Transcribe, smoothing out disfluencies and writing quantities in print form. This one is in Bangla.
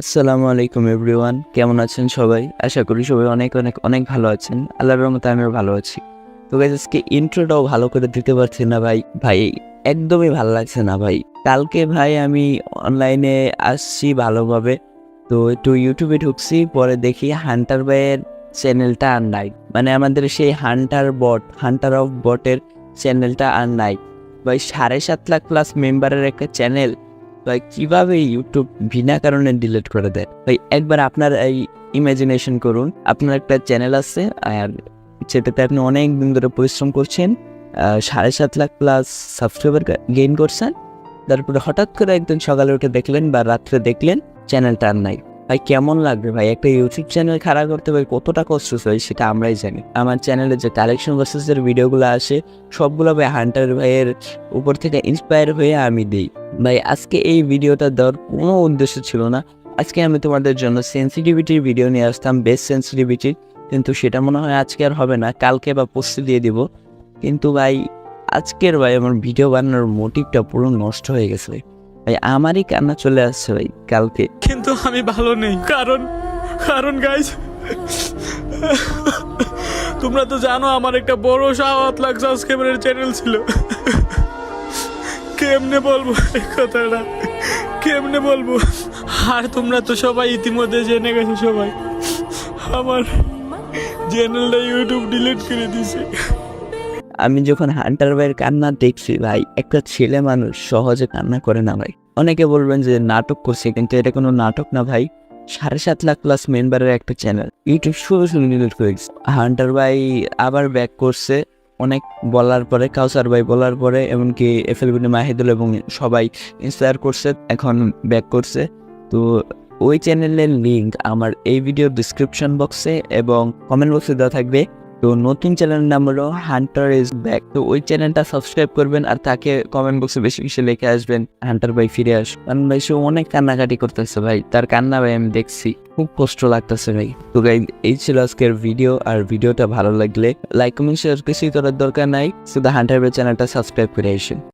আসসালামু আলাইকুম এভরিওয়ান, কেমন আছেন সবাই? আশা করি সবাই অনেক অনেক অনেক ভালো আছেন। আল্লাহর রহমতে আমিও ভালো আছি। তো গাইস, আজকে ইন্ট্রোটাও ভালো করে দিতে পারছি না ভাই। একদমই ভালো লাগছে না ভাই। কালকে ভাই আমি অনলাইনে আসছি ভালোভাবে, তো একটু ইউটিউবে ঢুকছি, পরে দেখি হান্টার ভাইয়ের চ্যানেলটা আর নাই। মানে আমাদের সেই হান্টার অফ বটের চ্যানেলটা আর নাই ভাই। 7.5 লাখ প্লাস মেম্বারের একটা চ্যানেল ভাই কিভাবে ইউটিউব বিনা কারণে ডিলিট করে দেয় ভাই? একবার আপনার এই ইমাজিনেশন করুন, আপনার একটা চ্যানেল আছে আর সেটাতে আপনি অনেক দিন ধরে পরিশ্রম করছেন, 7.5 লাখ প্লাস সাবস্ক্রাইবার গেইন করছেন, তারপরে হঠাৎ করে একদিন সকালে উঠে দেখলেন বা রাত্রে দেখলেন চ্যানেলটা আর নাই। ভাই কেমন লাগবে ভাই? একটা ইউটিউব চ্যানেল খাড়া করতে ভাই কতটা কষ্ট হয় সেটা আমরাই জানি। আমার চ্যানেলে যে কালেকশন ভার্সেসের ভিডিওগুলো আসে সবগুলো ভাই হান্টার ভাইয়ের উপর থেকে ইন্সপায়ার হয়ে আমি দিই। ভাই আজকে এই ভিডিওটা দেওয়ার কোনো উদ্দেশ্য ছিল না। আজকে আমি তোমাদের জন্য সেন্সিটিভিটির ভিডিও নিয়ে আসতাম, বেস্ট সেন্সিটিভিটি, কিন্তু সেটা মনে হয় আজকে আর হবে না, কালকে বা পরশু দিয়ে দিব। কিন্তু ভাই আজকের ভাই আমার ভিডিও বানানোর মোটিভটা পুরো নষ্ট হয়ে গেছে ভাই। ভাই আমারই কান্না চলে আসছে ভাই কালকে। কিন্তু আমি ভালো নেই, কারণ কারণ গাইজ, তোমরা তো জানো আমার একটা বড় 7 লাখ সাবস্ক্রাইবারের চ্যানেল ছিল। কেমনে বলবো এই কথাটা, কেমনে বলবো? আর তোমরা তো সবাই ইতিমধ্যে জেনে গেছো, সবাই আমার চ্যানেলটা ইউটিউব ডিলিট করে দিছে। আমি যখন হান্টার ভাইয়ের কান্না দেখছি ভাই, একটা ছেলে মানুষ সহজে কান্না করে না ভাই। অনেকে বলবেন যে নাটক করছে, কিন্তু এটা কোনো নাটক না ভাই। 7.5 লাখ প্লাস মেম্বারের একটা চ্যানেল ইউটিউব শুধু শুধু ডিলিট করে দিচ্ছে। হান্টার ভাই আবার ব্যাক করছে অনেক বলার পরে, কাউসার ভাই বলার পরে, এমনকি এফএলবিনি মাহিদুল এবং সবাই ইন্সপায়ার করছে, এখন ব্যাক করছে। তো ওই চ্যানেলের লিঙ্ক আমার এই ভিডিও ডিসক্রিপশন বক্সে এবং কমেন্ট বক্সে দেওয়া থাকবে। তো নতুন চ্যানেলের নাম হলো হান্টার ইজ ব্যাক। তো ওই চ্যানেলটা সাবস্ক্রাইব করবেন আর তাকে কমেন্ট বক্সে বেশি বেশি লিখে আসবেন হান্টার ভাই ফিরে আস। কারণ ভাই সে অনেক কান্নাকাটি করতেছে ভাই, তার কান্না ভাই আমি দেখছি, খুব কষ্ট লাগতেছে ভাই। তো গাই এই ছিল আজকের ভিডিও, আর ভিডিওটা ভালো লাগলে লাইক কমেন্ট শেয়ার কিছুই করার দরকার নাই, শুধু হান্টার ভাই চ্যানেলটা সাবস্ক্রাইব করে আসেন।